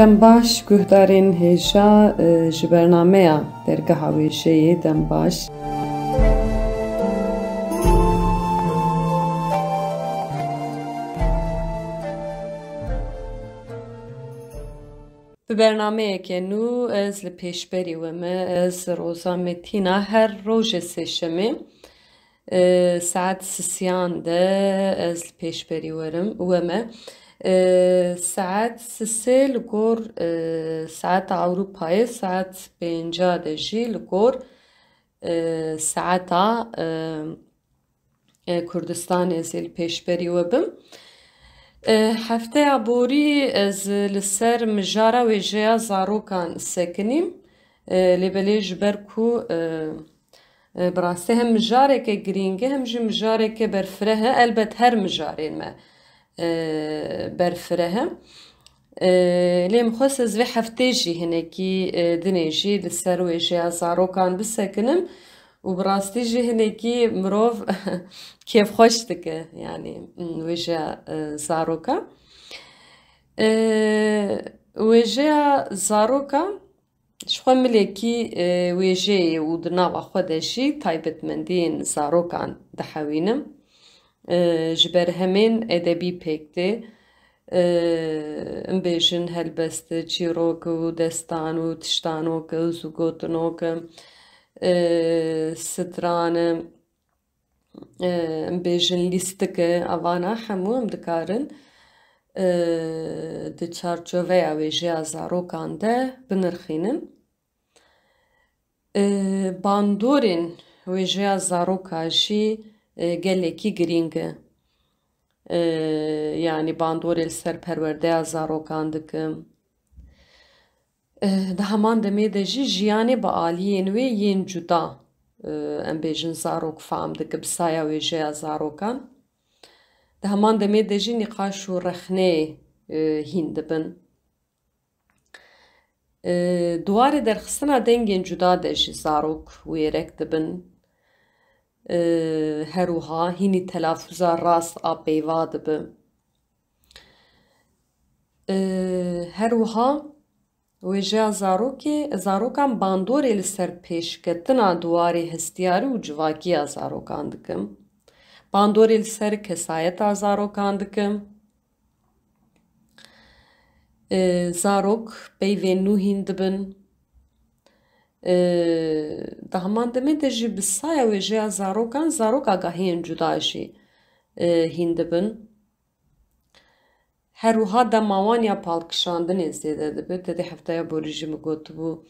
Dem baş guhdarên hêja ji bernameya dergeha wêjeyê dem baş. Bi bernameyekê nû ez li pêşberî we me ez roza metîna her rojê sêşemê saet sisiyan de ez li pêşberî we me saet sisê li gor saeta Ewropayê saet pênca de jî li gor saeta Kurdistanê ez ê li pêşberî we bim. Hefteya borî ez li ser mijara wêjeya zarokan sekinîm lêbelê ji ber ku bi rastî hem mijareke girîng e hem jî mijareke berfireh e elbet her mijarên me berfireh e lê min xwest ez vê heftê jî hinekî dinê jî li ser wêjeya zarokan bisekinim û bi rastî jî hinekî mirov kêfxweş dike yanî wêjeya zaroka. Wêjeya zaroka ji xwe milekî wêjeyê û di nava xwe de jî taybetmendiyên zarokan dihewînim. Ji ber hemên edebî pêk tê bêjin helbest, çîrok û destan û tiştanok û gotinok stran bêjin lîstik evana hemû em dikarin di çarçoveya wêjeya zarokan de binirxînin. Bandorên wêjeya zaroka jî gelekî girîng e. Yani bandorê li ser perwerdeya zarokan dikim. Di heman demê de jî jiyanê bi aliyên wê yên cuda em bêjin zarok fehm dike bi saya wêjeya zarokan. Di heman demê de jî nîqaş û rexneyê hîn dibin. Duwarê derxistina dengên cuda de jî zarok wêrek dibin. Her wiha hînî telafûza rast a peyva dibe. Her wiha wêjeya zarokan bandorê li ser pêşketina duwarê hestiyarî û civakiya zarokan dikim. Bandorê li ser kesayeta zarokan dikim. Zarok peyvên nû hîn dibin. Di heman demê de jî bi saya wêjeya zarokan zarok agahiyên cuda jî hîn dibin. Her wiha dema wan ya palkişandinê zêde dibe. Tedê hefteya borî jî min gotibû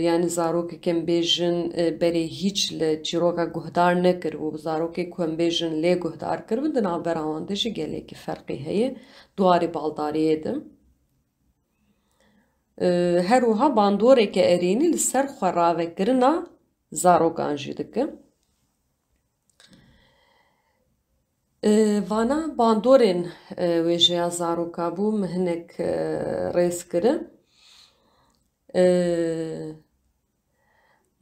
yani zarokeke em bêjin berê hîç li çîroka guhdar nekiribû zarokê ku em bêjin lê guhdar kiribû di navbera wan de jî gelekî ferqî heye duwarê baldariyê de. Her wiha bandoreke erênî li ser xweravekirina zarokan jî dike. Vana bandorên wêjeya zaroka bû min hinek rêz kirin.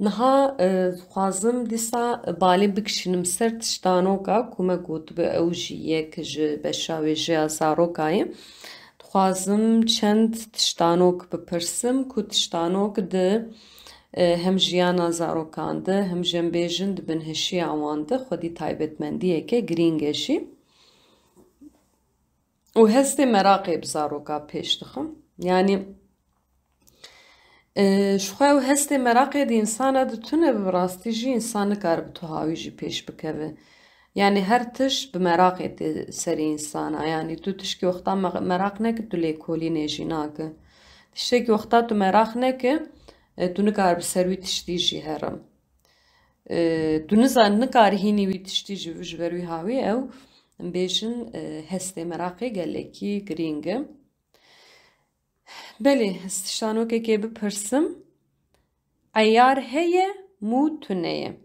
Niha dixwazim dîsa balê bikişînim ser tiştanoka ku me gotibe ew jî yek ji beşa wêjeya zarokayê. Dixwazim çend tiştanok bipirsim ku tiştanok di hem jiyana zarokan de hem jî em bêjin di binhişiya wan de xwedî taybetmendiyeke girîng e jî. û hestê meraqê bi zaroka pêş dixim. Yani ji xwe ew hestê meraqê di însana ditune bi rastî jî însan nikare bi tuhawî jî pêş bikeve. Yani her tişt bi meraqê tê serî însana. Yani tu tişkî wexta meraq nekir tu lêkolînê jî nake. Tiştekî wexta tu meraq nekir tu nikare bi ser wî tiştî jî herim. Tu nikarî hînî wî tiştî ji ber wî hawî ew em bêjin hestê meraqê gelekî girîng e. Belê ez tiştanokekê bipirsim eyar heye mû tune ye.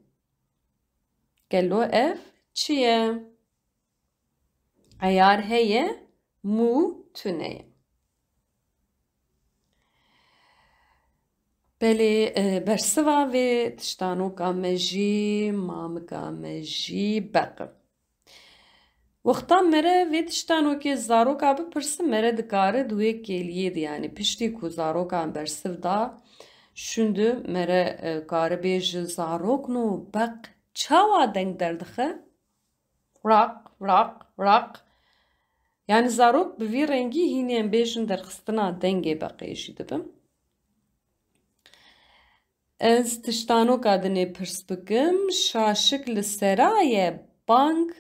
Gelo ev çi ye? Eyar heye mû tune ye. Belê bersiva vê tiştanoka me jî mamika me jî beqim. وقتا مره وی تشتانو که زاروکا بپرسه مره دکاره دوی کلیه دی یعنی پشتی کو زاروکا برسف دا شوندو مره کاره بیج زاروک نو بق چاوا دنگ دردخه راق راق راق yani zarok bi vî rengî hînên bêjin derxistina dengê beqêjî dibim. Ez tiştanoka dinê pirs bikim, şaşik li serayê bang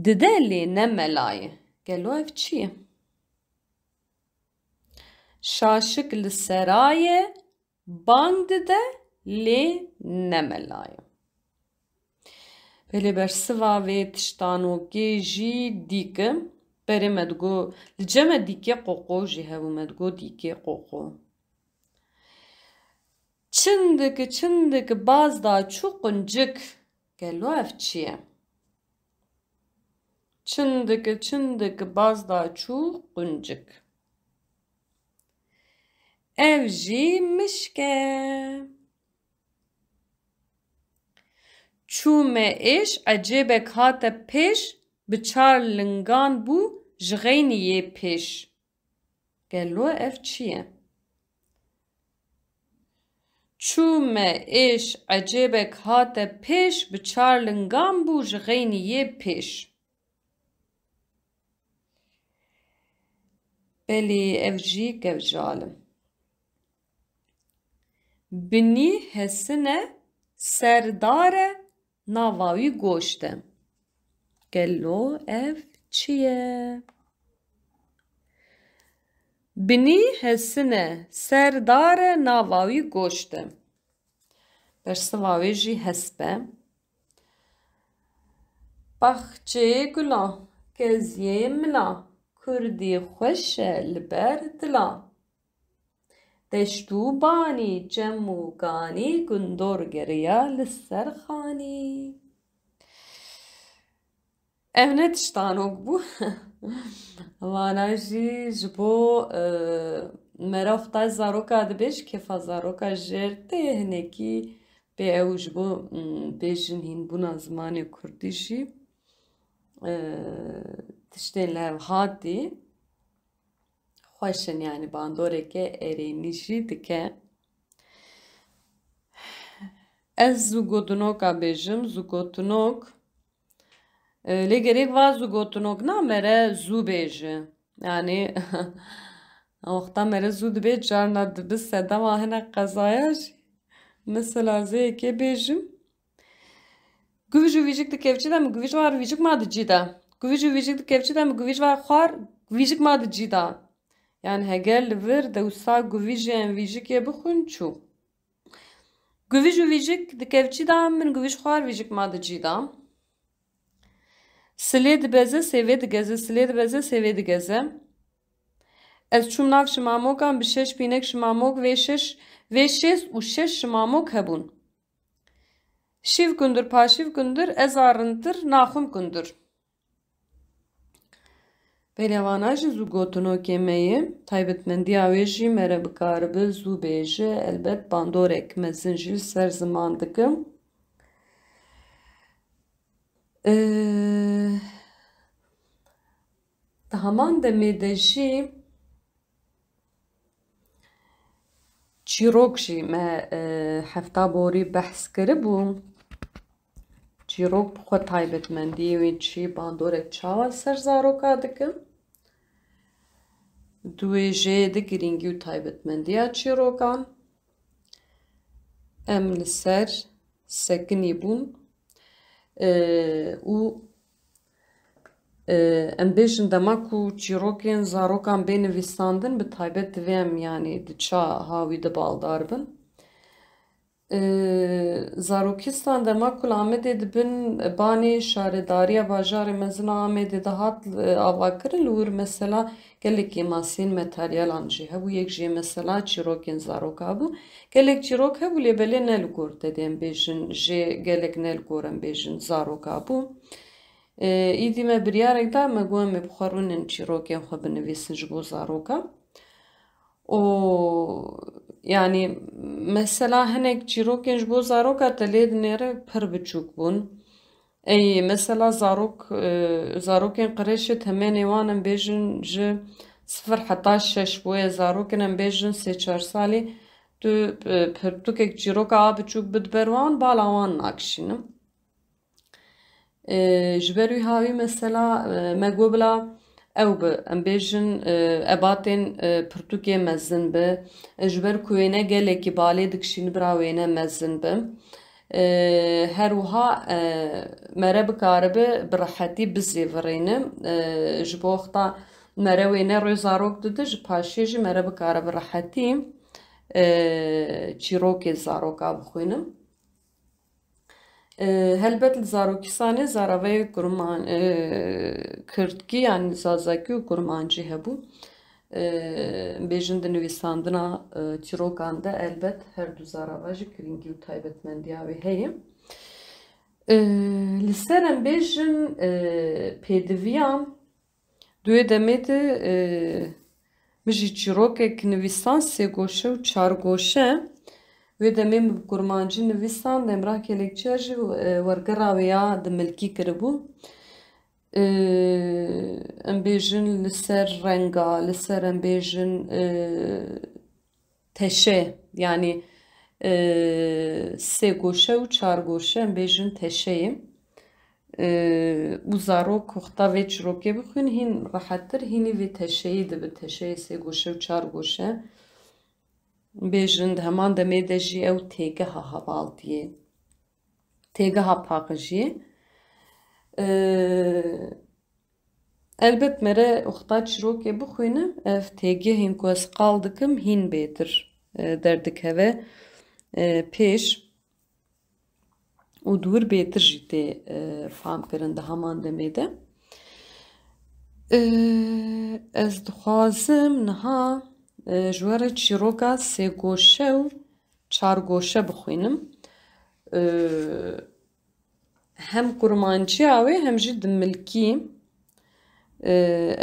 dide lê ne melayê. Gelo ev çi ye? Şaşik li serayê bang dide lê ne melayê. Belê bersiva vê tiştanokê jî dîkim. Berê me digo li ceme dîkê qoqo jî hebû me digo dîkê qoqo. Çindik çindik baz da çû quncik. Gelo ev çi ye? Çindik çindik baz da çû quncik. Ev jî mişk e. Çû me êş ecêbek hate pêş bi çar lingan bû ji xeyniyê pêş. Gelo ev çi ye? Çû me êş ecêbek hate pêş bi çar lingan bû ji xeyniyê pêş. Belê ev jî gevjalim. Binî hesine serdare nava wî goşte. Gelo ev çi ye? Binî hesine serdare nava wî goşte. Bersiva wê jî hesp e. Baxçeyê gulan keziyê mila Kurdî xweş e li ber dila. Deşt û banî cem û ganî gundor geriya li ser xanî. Ev ne tiştanok bû? Vana jî ji bo mera xwedayê zaroka dibêj kêfa zaroka jêr tê hinekî bê ew ji bo bêjin hînbûna zimanê Kurdî jî tiştên li hev hatî xweş in yani bandoreke erênî jî dike. Ez zû gotinnoka bêjim, zû gotinnok lê gerek va zû gotinnok namere zû bêje. Yani wexta mere zû dibe carna dibi sedema hinek qezaya jî. Mesela zêyekê bêjim guvîj û vîjik di kevçî de min guvîj war vîjik ma di cî de. Guvîj û vîjik di kevçî de min guvîj war xwar vîjik ma di cî de. Yani heger li vir dewsa guvîjên vîjikê bixwin çû. Guvîj û vîjik di kevçî de min guvîj xwar vîjik ma di cî de. Silê dibeze sêvê digeze, silê dibeze sêvê digeze. Ez çûm nav şimamokan bi şeş pînek şimamok vê şêst û şeş şimamok hebûn. Şîv gundir paşîv gundir ez arrintir naxwim gundir. Pêlevana jî zû gotinokê me ye. Taybetmendiya wê jî mere bikaribe zû bêje. Elbet bandorek mezin jî li ser ziman dikim. Di heman demê de jî çîrok jî me hefta borî behs kiribû. Çîrok bi xwe taybetmendiyê wê çi bandorek çawa ser zaroka dikim. Duêjê di girîngî û taybetmendiya çîrokan. Em li ser sekinî bûn û em bêjin dema ku çîrokên zarokan bê nivîsandin bi taybet divê em yani di ça hawî de baldar bin. Zarokistan dema ku li Amedê dibin banê şaredariya bajarê mezin a Amedê de hat avakirin li wir mesela gelekî masên materyalan jî hebû yek jê mesela çîrokên zaroka bû. Gelek çîrok hebû lê belê ne li gor te dê em bêjin jê gelek ne li gor em bêjin zaroka bû. Îdî me biryarek da me got em ê bixwerûnin çîrokên xwe binivîsin ji bo zaroka. O yani mesela hinek çîrokên ji bo zaroka te lê dinêre pir biçûk bûn. ای مثلا زاروکین قرشه تمنی وانم بیجن جه 0 حتی 6 بوی زاروکینم بیجن 3-4 سالی تو پرتوکک جیروکا بچوک بدبروان بالاوان ناکشینم. جبروی هاوی مثلا مگوبلا او به ام بیجن اباتین پرتوکی مزن به جبر کوینه گله کی بالی دکشین براوینه مزن به هر وها مره بکاربه براحتی بزی ورینه جبوختا مره وینه روی زاروک دده جپاشی جی مره بکاربه راحتی چیروکی زاروکا بخوینم. هلبت زاروکیسانه زاراوی گرمان کردکی yani zazaki و گرمانجی هبو بیجن دنویساندنا چیروکان ده elbet her du zaravaj kiringi و taybetmendiyavi heyim. Liserem بیجن پێدڤیان دوێ دەمێتە مژی چیرۆکێک نویسان سێ گۆشە و چار گۆشە وێ دەمێ گورمانجی نویسان دەمرا کێلێکچێژی وەرگەڕاوەیە دملکی کردبوو ئەم بێژن لەسەر ڕەنگا لەسەر ئەم بێژن تەشێ یعنی سێ گۆشە و چار گۆشە ئەم بێژن تەشەیە و zarok وقتا وی چیروکê bixwîn hîn rehettir hînî vê teşeyê dibin teşeyê sê goşe û çar goşe bêjin di heman demê de jî ew têgeha hevaltiyê têgeha paqijiyê elbet mere wexta çîrokê bixwînim ev têgehên ku ez qal dikim hîn bêtir derdikeve pêş û dûr bêtir jî tê famkirin di heman demê de ez dixwazim niha ji we re çîroka sê goşe û çar goşe bixwînim hem kurmanciya wê hem jî di milkî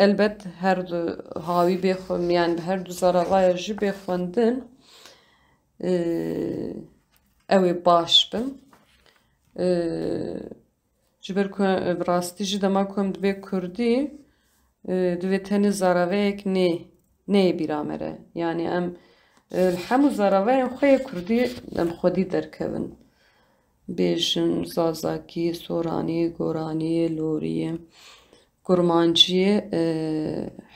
elbet her du hawî bêxwin yani her du zaravaya jî bêxwendin ew ê baş bin ji ber ku bi rastî jî dema ku em dibe Kurdî divê tenê zaraveyek neyê bîra me re yani em li hemû zaraveyên xwe yê Kurdî em xwedî derkevin bêjin zazakî, soranî, goranî, lorî, kurmanciyê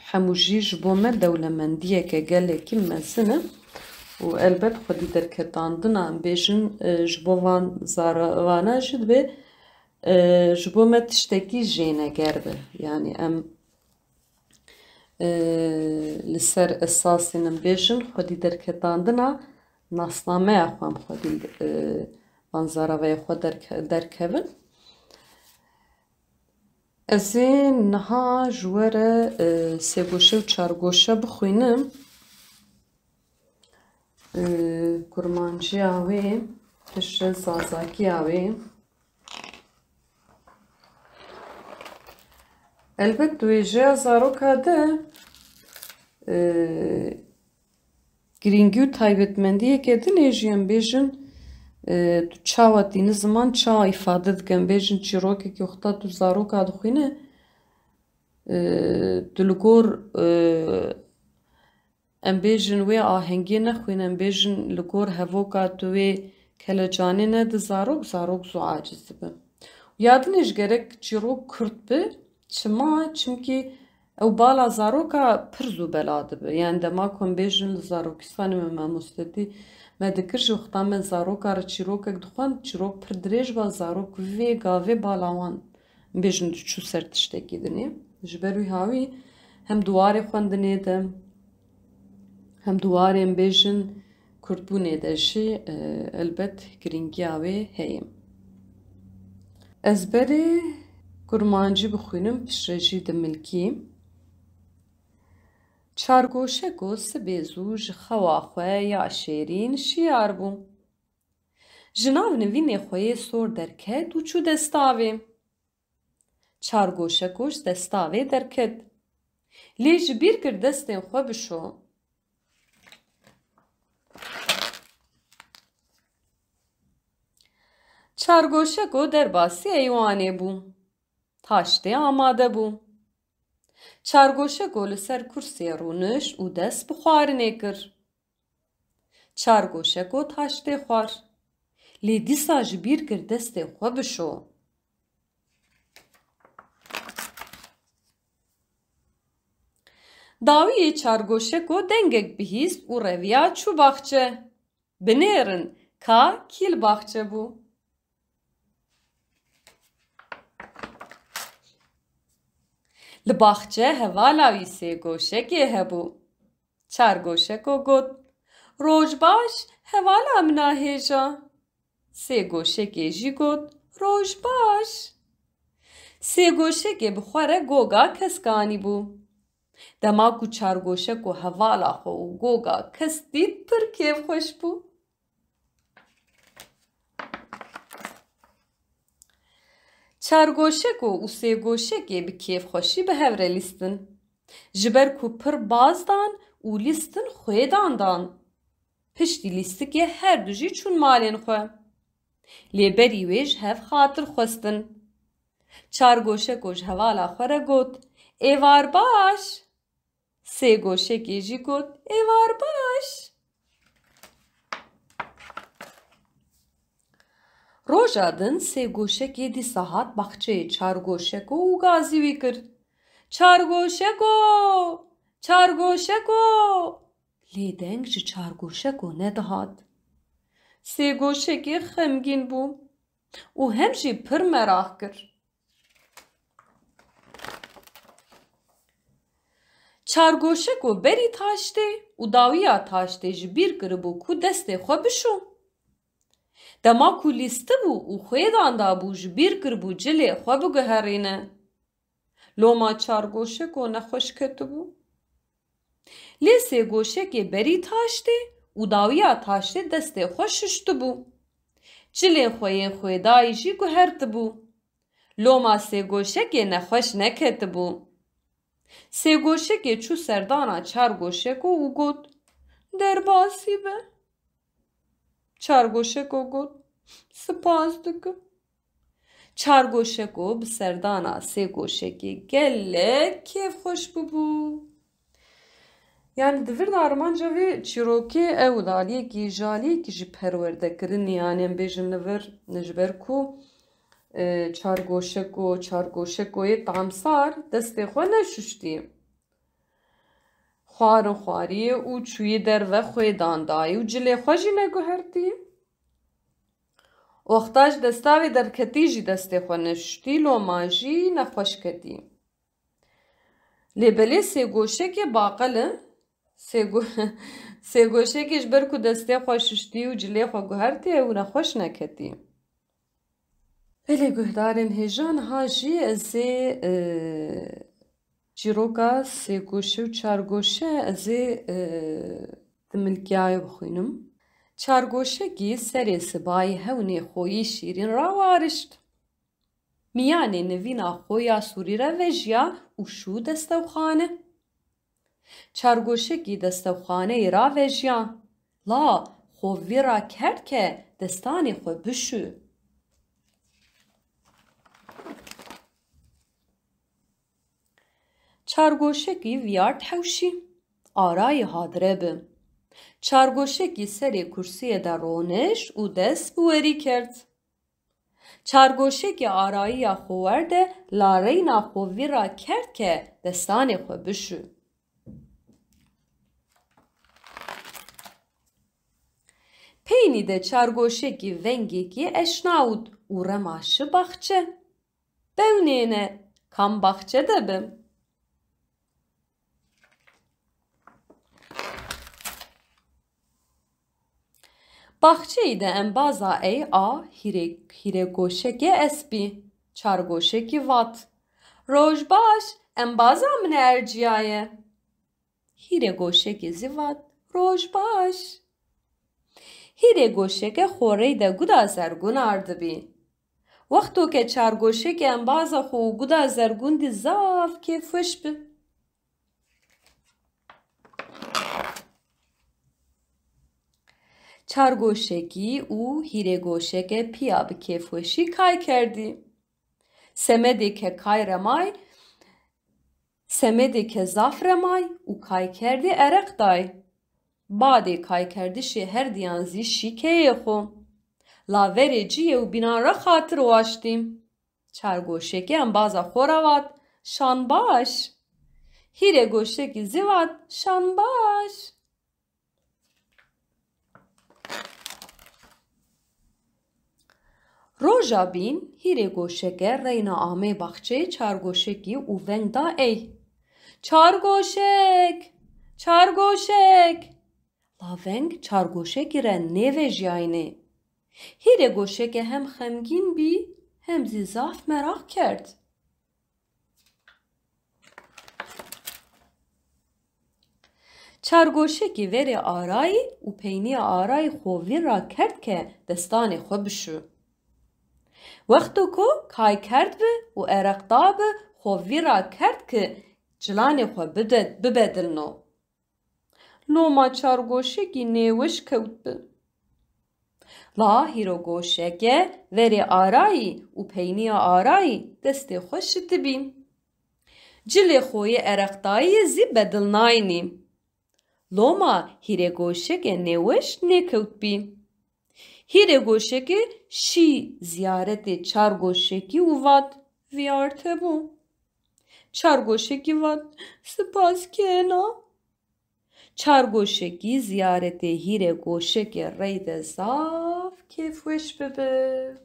hemû jî ji bo me dewlemendiyeke gelekî mezin e û elbet xwedî derketandina em bêjin ji bo van zaravan jî dibe ji bo me tiştekî jêneger be yani em li ser esasên em bêjin xwedî derketandina nasnameya xwe em xwedî van zaraveya xwe derkevin ez ê niha ji we re sê goşe û çar goşe bixwînim kurmanciya wê pişre zazakiya wê elbet di wêjeya zaroka de girîngî û taybetmendiyekê dinê jî em bêjin tu çawa tînî ziman çawa îfade dike em bêjin çîrokekî wexta tu zaroka dixwîne tu li gor em bêjin wê ahengê nexwîne em bêjin li gor hevoka tu wê kelecanê nedi zarok zû aciz dibe ya dinê ji gerek çîrok Kurd bi çima çimkî ew bala zaroka pir zû bela dibe yani dema ku em bêjin li zarokîstanê me mamostetî me dikir ji wexta me zaroka re çîrokek dixwend çîrok pir dirêj be zarok vê gavê bala wan em bêjin diçû ser tiştekî dinê ji ber wî hawî hem dwarê xwendinê de hem dwarê em bêjin Kurdbûnê de jî elbet girîngiya wê heye ez berê kurmancî bixwînim pişre jî di milkî çargoşek û sibê zû ji xewa xwe ya şêrîn şiyar bû ji nav nivînê xwe yê sor derket û çû destavê çargoşek ji destavê derket lê ji bîr kir destên xwe bişo Çargoşeko derbasî eywanê bû. Taştê amade bû. Çargoşeko li ser kursiyê rûnişt û dest bi xwarinê kir. Çargoşeko taştê xwar. Lê dîsa ji bîr kir destê xwe bişo. Dawiyê çargoşeko dengek bihîst û reviya çû baxçe. Binêrin ka kîl baxçe bû. Li baxçe hevala wî sê goşekê hebû. Çargoşeko got: Roj baş, hevala min a hêja. Sê goşekê jî got: Roj baş. Sê goşekê bi xwe re goga keskanî bû. Dema ku çargoşeko hevala xwe û goga kes dît pir kêfxweş bû. Çargoşeko û sê goşekê bi kêfxweşî bi hev re lîstin. Ji ber ku pir baz dan û lîstin xwêdan dan. Piştî lîstikê her du jî çûn malên xwe. Lê berî wê ji hev xatir xwestin. Çargoşeko ji hevala xwe re got: Êvar baş. Sê goşekê jî got: Êvar baş. Roja din sê goşekê dîsa hat baxçeyê çargoşeko û gazî wî kir. Çargoşeko! Çargoşeko! Lê deng ji çargoşeko nedihat. Sê goşekê xemgîn bû û hem jî pir merak kir. Çargoşeko berî taştê û dawiya taştê ji bîr kiribû ku destê xwe bişo. Dema ku lîstibû û xwêdan dabû ji bîr kiribû cilê xwe biguherîne. Loma çargoşeko nexweş ketibû. Lê sê goşekê berî taştê û dawiya taştê destê xwe şiştibû. Cilê xwe yên xwêdayî jî guhertibû. Loma sê goşekê nexweş neketibû. Sê goşekê çû serdana çargoşeko û got: Derbasî be. Çargoşeko got: Spas dikim. Çargoşeko bi serdana sê goşekê gelek kêfxweş bibû. Yani divir da armanca vê çîrokê ew aliyekî jaliyekî ji perwerdekirinê yani em bêjin li vir ji ber ku çargoşekoyê tamsar destê xwe neşuştî. Xwarin xwariye û çûyî derve xwêdan dayê û cilê xwe jî neguhertî. Wexta ji desta wê derketî jî destê xwe neşuştî, loma jî nexweş ketî. Lê belê sê goşekê baqil in. Sê goşekê ji ber ku destê xwe şuştî û cilê xwe guhertî ew nexweş neketî. Belê guhdarên hêja niha jî ez ê çîroka sêgoşe û çargoşe ez ê di milkiyayê bixwînim. Çargoşekî serê sibayê hewnê xwî şîrîn rawarişt. Miyanê nivîna xwe ya sûrî re vejiya û şû destewxane. Çargoşekî destewxaneyê ravejiya. La xwe vê ra kerd ke destanê xwe bişû. Çargoşekî viyart hewşî. Arayê hadire bi. Çargoşekî serê kursiyê de rûnişt û dest bi werî kerd. Çargoşekî arayiya xwe werde lareyna xwe vê ra kerd ke destanê xwe bişû. Peynî de çargoşekî vengekî eşnawd û rema şi baxçe. Bewnêne kam baxçe de bim. Baxçeyê de embaza ey a hîregoşekê espî. Çargoşekî vat. Roj baş, embaza min e erciyaye. Hîregoşekê zî vat. Roj baş. Hîregoşeke xoreyê de guda zergûn ardibî. Wexto ke çargoşekê embaza xwe û guda zergûn dî zaf kêfxweş bi. Çargoşeki û hîregoşeke piya bi kêfweşî kay kerdî. Semedeke kay remay, semedeke zaf remay û kay kerdî erek day. Badê kay kerdî şê her diyan zî şîkeyê xwe. Laverê ciyê û bînan re xatir waştî. Çargoşekê embaza xwe re wat, şan baş. Hîregoşekî zî wat, şan baş. Roja bîn hîregoşeke reyna amê baxçeyê çargoşekî û veng da ey. Çargoşek! Çargoşek! La veng çargoşekî re nêvejiyayînê. Hîregoşeke hem xemgîn bî hem zî zaf merak kerd. Çargoşekî verê arayî û peyniya arayî xwe vî ra kerd ke destanê xwe bişû. Wextê ku kay kerd bi û erek da bi xwe vî ra kerd ki cilanê xwe bibedilno. Loma çargoşekî nêwiş kewt bi. La hîregoşeke verê arayî û peyniya arayî destê xwe şitibî. Cilê xwe yê erekdayî zî bedil nayînî. Loma hîregoşeke nêwiş nêkewt bî. Hîregoşekê şî ziyaretê çargoşekî û vat viyar tebû. Çargoşekî vat spas kena. Çargoşekî ziyaretê hîregoşekê rey de zaf kêfweş bibe.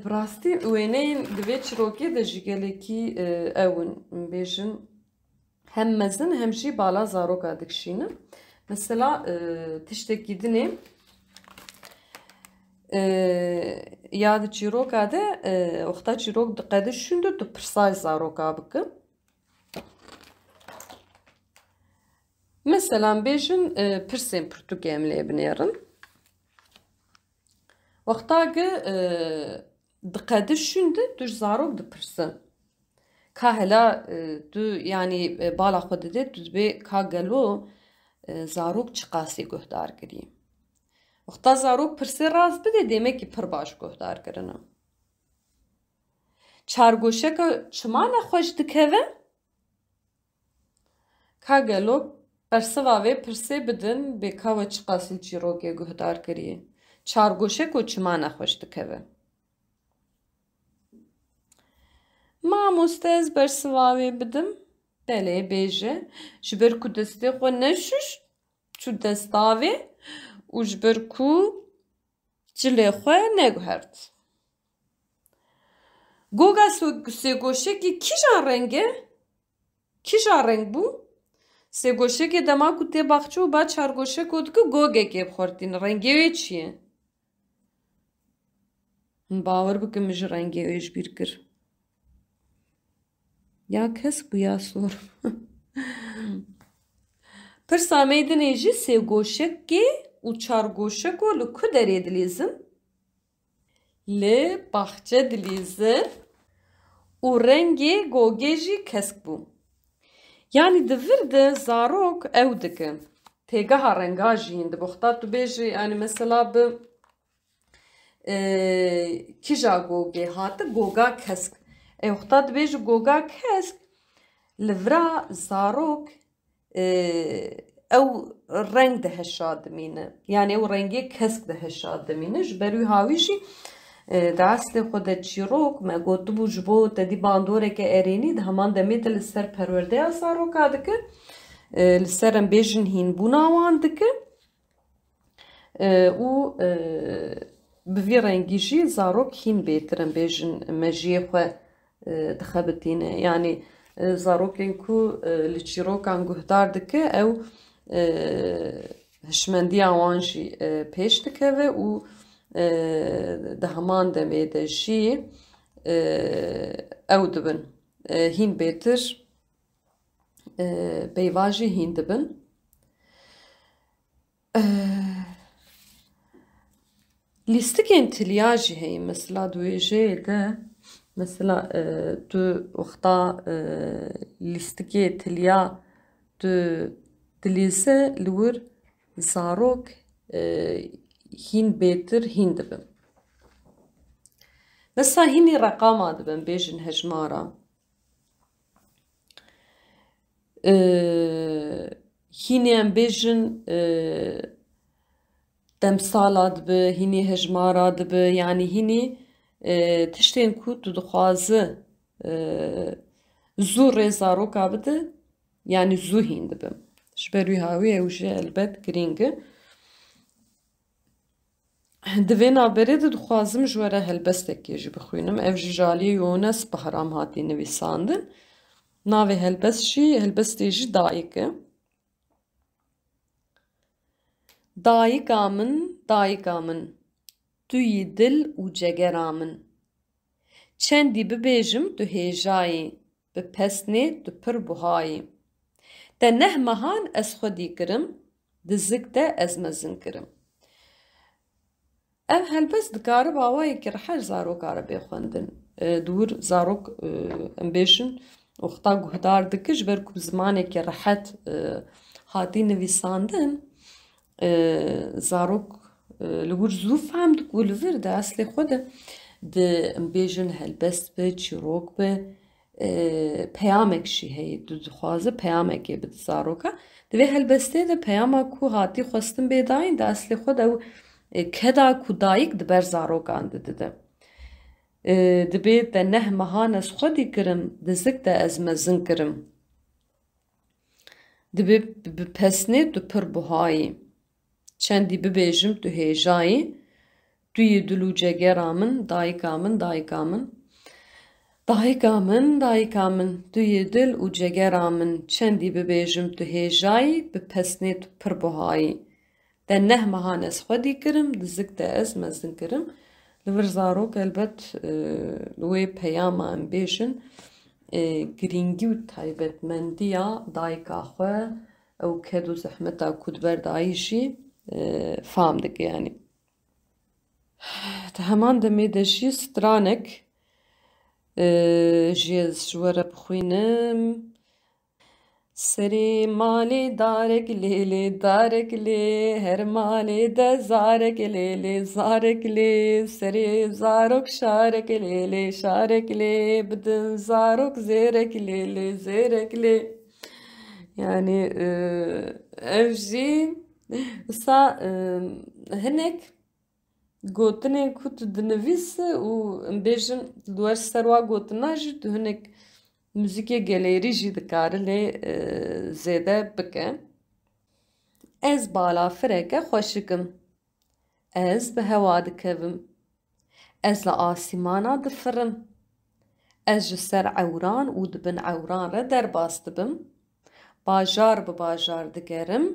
Rastî wêneyên divê çîrokê de jî gelekî ew in bêjin hem mezin hem jî bala zaroka dikişînin. Mesela tiştekî dinê ya di çîroka de wexta çîrok diqede şûnde tu pirsay zaroka bikin. Mesela bêjin pirsên pirtûkê em lê binêrin. Wexta ki diqede şûnde tu ji zarok dipirsin. Ka hela tu yanî bala xwe dide tu dibê ka gelo zarok çi qasî guhdar kirî. Wexta zarok pirsê rast bide demekî pir baş guhdar kirine. Çargoşeka çima nexweş dikeve? Ka gelo bersiva vê pirsê bidin bêka we çi qasî çîrokê guhdar kiriye. Çargoşek çima nexweş dikeve. Mamoste ez bersiva wê bidim. Belê bêje ji ber ku destê xwe neşûş çû desta wê û ji ber ku cilê xwe neguhert. Goga sêgoşekî kîjan reng e? Kîjan reng bû? Sêgoşekê dema ku tê baxçe û ba çargoşek û dike gogekê bixwartîne. Rengê wê çi ye? Min bawer bikin min ji rengê wê ji bîr kir. Ya kes bû ya sor. Pirsa me dinê jî sêgoşekê û çargoşek û li ku derê dilîzin? Li baxçe dilîzin û rengê gogê jî kesk bû. Yani di vir de zarok ew dikin. Têgeha renga jî hîn dibe. Wexta tu bêjî yani mesela bi kîja gogê hate goga kesk. Wexta dibêjî goga kesk li vira zarok ew reng de heşa dimîne. Yani ew rengê kesk de heşa dimîne. Ji ber wî hawî jî di estê xwe de çîrok me gotibû ji bo te dî bandoreke erênî di heman demê de li ser perwerdeya zaroka dike. Li ser em bêjin hînbûna wan dike. Û bi vî rengî jî zarok hîn bêtir em bêjin mejiyê xwe dixebitîne. Yani zarokên ku li çîrokan guhdar dike ew hişmendiya wan jî pêş dikeve û di heman demê de jî ew dibin. Hîn bêtir peyva jî hîn dibin. Lîstikên tiliya jî heye. Mesela di wêjeyê de mesela tu wexta lîstikê tiliya tu dilîze li wir zarok hîn bêtir hîn dibin. Mesela hînî reqama dibin bêjin hejmara. Hînê em bêjin demsala dibe, hînî hejmara dibe, yani hînî tiştên ku tu dixwazi zû rê zaroka bide, yani zû hîn dibin. Ji ber wî hawî ew jî elbet girîng e. Di vê naberê de dixwazim ji we re helbestekê jî bixwînim. Ev ji jaliyê Yones Behram hatî nivîsandin. Navê helbestê jî dayîk e. Dayîka min, dayîka min, tu yî dil û cegera min. Çendî bibêjim tu hêjayî, bi pesnê tu pir buhayî. Te neh mehan ez xwedî kirim, di zik de ez mezin kirim. Ev helbest dikarib awayekî rehet zaroka re bê xwendin. Dûr zarok em bêjin wexta guhdar dike ji ber ku bi zimanekî rehet hatî nivîsandin, zarok li wir zû fehm dik û li vir di eslê xwe de em bêjin helbest be, çîrok be, peyamek jî heye, tu dixwaze peyamekê bide zaroka. Di vê helbestê de peyama ku hatî xwestin bê dayîn, di eslê xwe de ew keda ku dayîk di ber zarokan de dide. Dibe te neh mehan ez xwedî kirim, di zik de ez mezin kirim. Dibe bi pesnê tu pir buhayî. Çendî bibêjim tu hêjayî, tu yî dil û cegera min, dayîka min, dayîka min. Dayîka min, dayîka min, tu yî dil û cegera min. Çendî bibêjim tu hêjayî, bi pesnê tu pir buhayî. Te neh mehan ez xwedî kirim, di zik de ez mezin kirim. Li vir zarok elbet li wê peyama em bêjin girîngî û taybetmendiya dayîka xwe ew ked û zehmeta ku di ber dayî jî fehm dike yani. Di heman demê de jî stranek jî ez ji we re bixwînim. Serê malê darek lêlê, darek lê, her malê de zarek lêlê, zarek lê. Serê zarok şarek lêlê, şarek lê, bidin zarok zêrek lêlê, zêrek lê. Yani ev jî wisa hinek gotinên ku tu dinivîsî û em bêjin li wer ser wa gotina jî tu hinek müzikê gelêrî jî dikare lê zêde bike. Ez balafireke xweşikim. Ez bi hewa dikevim. Ez li asîmana difirim. Ez ji ser ewran û di bin ewran re derbas dibim. Bajar bi bajar digerim.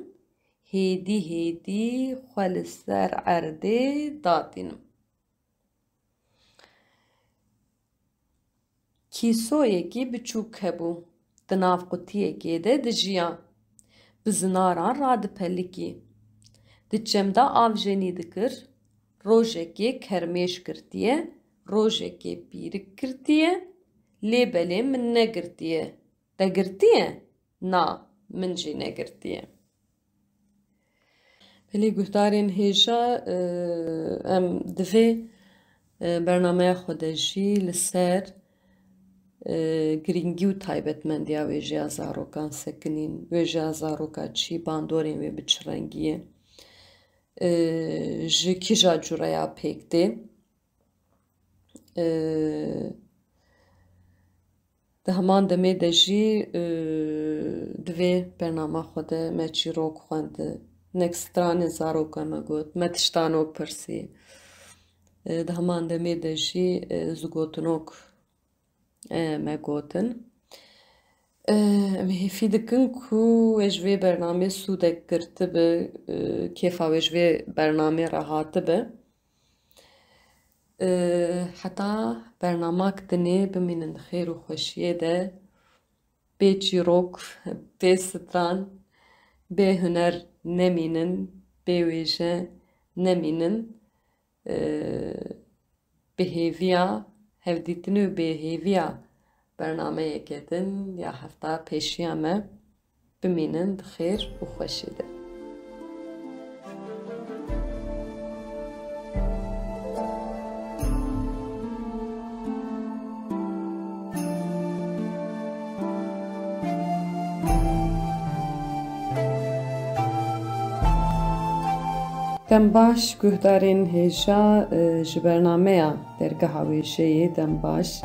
Hêdî hêdî xwe li ser erdê datînim. Kîsoyekî biçûk hebû, di nav qutiyekê de dijiya. Bi zinaran radipelikî. Di çemda avjenî dikir, rojekê kermêj girtiye, rojekê pîrik girtiye, lê belê min negirtiye. Te girtiye? Na, min jî negirtiye. Pelê guhdarên hêja em divê bernameya xwe de jî li ser girîngî û taybetmendiya wêjeya zarokan sekinîn. Wêjeya zaroka çî bandorên wê bi çi rengî ye? Ji kîja cureya pêk tê? Di heman demê de jî divê bernama xwe de me çîrok xwendin. Hinek stranên zarok me got, me tiştanok pirsî. Di heman demê de jî zigotinok me gotin. Em hêfî dikin ku wê ji vê bernamê sûdek girtibe, kêfa wê ji vê bernamê re hatibe. Heta bernamak dinê bimînin di xêr û xweşiyê de bê çîrok, bê stran, bê huner nemînin, bê wêje nemînin. Bihêviya hevdîtinê û bêhêviya bernameyekê din ya hefta pêşiya me bimînin di xêr û xweşî de. Dem baş guhdarên hêja ji bernameya dergeha wêjeyê dem baş.